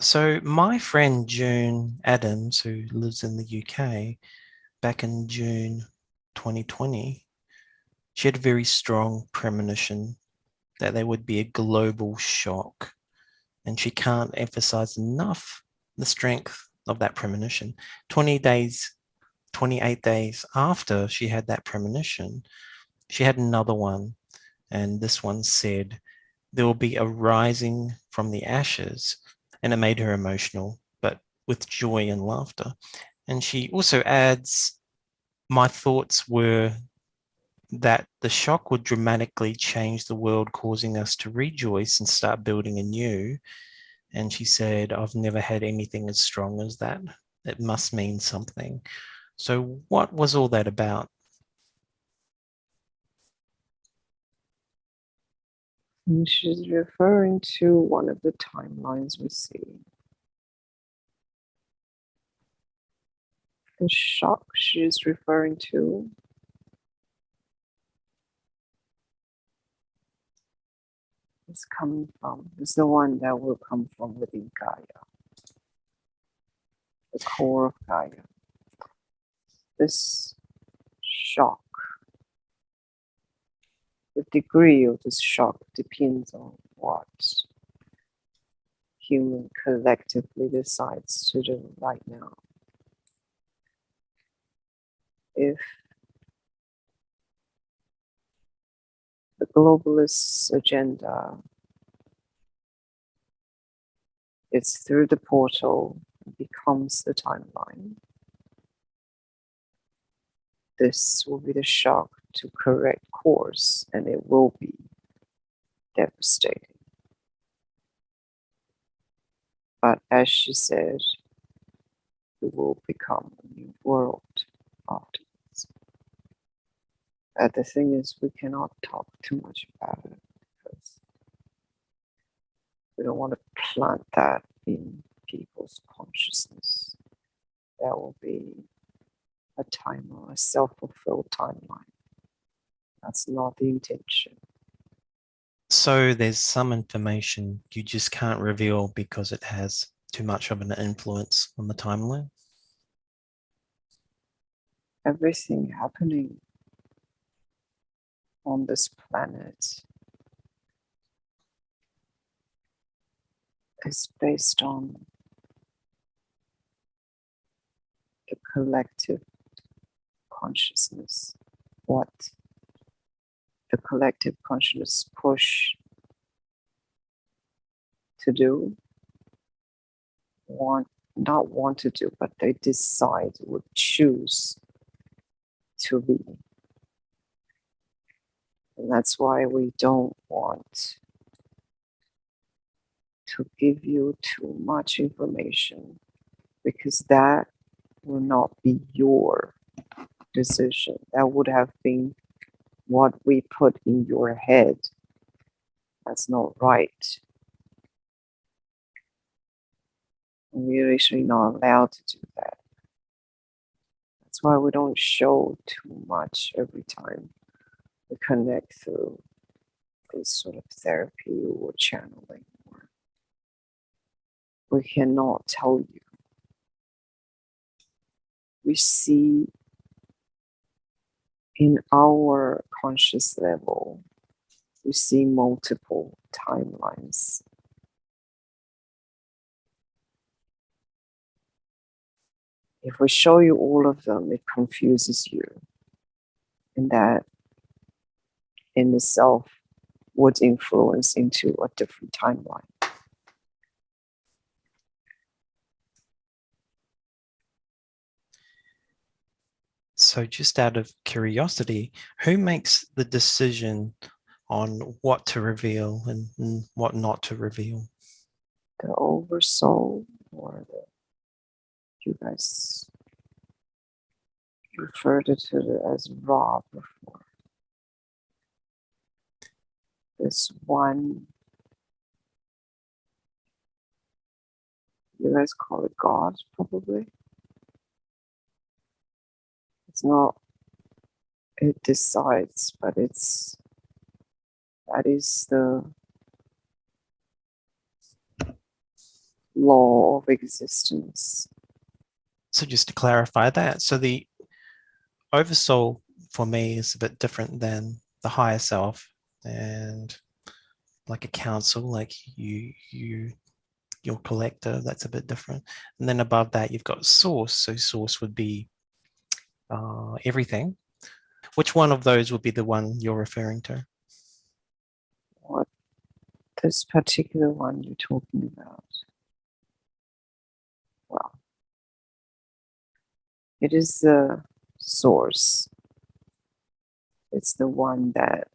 So my friend June Adams, who lives in the UK, back in June 2020, she had a very strong premonition that there would be a global shock. And she can't emphasize enough the strength of that premonition. 20 days, 28 days after she had that premonition, she had another one. And this one said, there will be a rising from the ashes. And it made her emotional, but with joy and laughter. And she also adds, my thoughts were that the shock would dramatically change the world, causing us to rejoice and start building anew. And she said, I've never had anything as strong as that. It must mean something. So, what was all that about? And she's referring to one of the timelines we see. The shock she's referring to is the one that will come from within Gaia, the core of Gaia. This shock, the degree of this shock depends on what human collectively decides to do right now. If the globalist agenda is through the portal, becomes the timeline, this will be the shock to correct course, and it will be devastating. But as she said, it will become a new world afterwards. But the thing is, we cannot talk too much about it because we don't want to plant that in people's consciousness. That will be a timer, a self-fulfilled timeline. That's not the intention. So, there's some information you just can't reveal because it has too much of an influence on the timeline. Everything happening on this planet is based on the collective consciousness, what the collective consciousness push to do, not want to do, but they decide, would choose to be. And that's why we don't want to give you too much information, because that will not be your decision. That would have been what we put in your head. That's not right. We're actually not allowed to do that. That's why we don't show too much every time we connect through this sort of therapy or channeling. We cannot tell you. We see in our conscious level, we see multiple timelines. If we show you all of them, it confuses you. And that in itself would influence into a different timeline. So, just out of curiosity, who makes the decision on what to reveal and what not to reveal? The oversoul, or you guys referred to it as Ra before. This one, you guys call it God, probably. It's not, it decides, but that is the law of existence. So just to clarify that, so the oversoul for me is a bit different than the higher self, and like a council, like your collector, that's a bit different. And then above that, you've got source. So source would be everything. Which one of those would be the one you're referring to? What this particular one you're talking about? Well, it is the source. It's the one that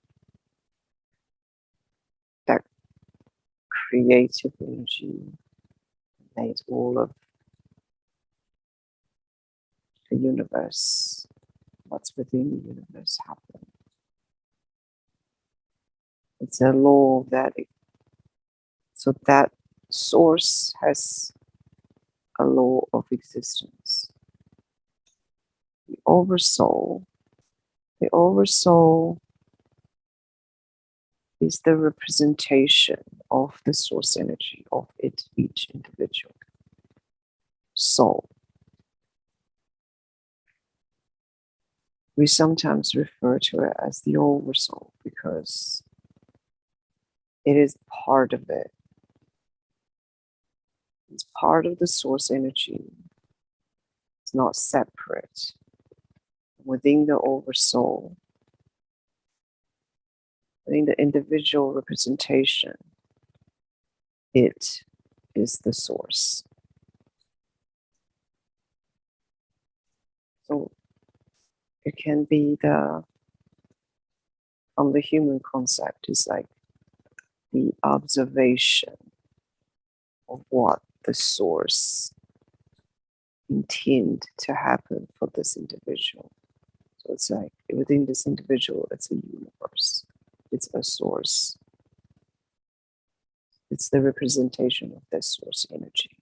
creative energy made all of the universe, what's within the universe, happen. It's a law that so that source has a law of existence. The oversoul is the representation of the source energy of each individual soul. We sometimes refer to it as the oversoul because it is part of it. It's part of the source energy. It's not separate. Within the oversoul, within the individual representation, it is the source. So it can be from the human concept, is like the observation of what the source intend to happen for this individual. So it's like within this individual, it's a universe, it's a source. It's the representation of the source energy.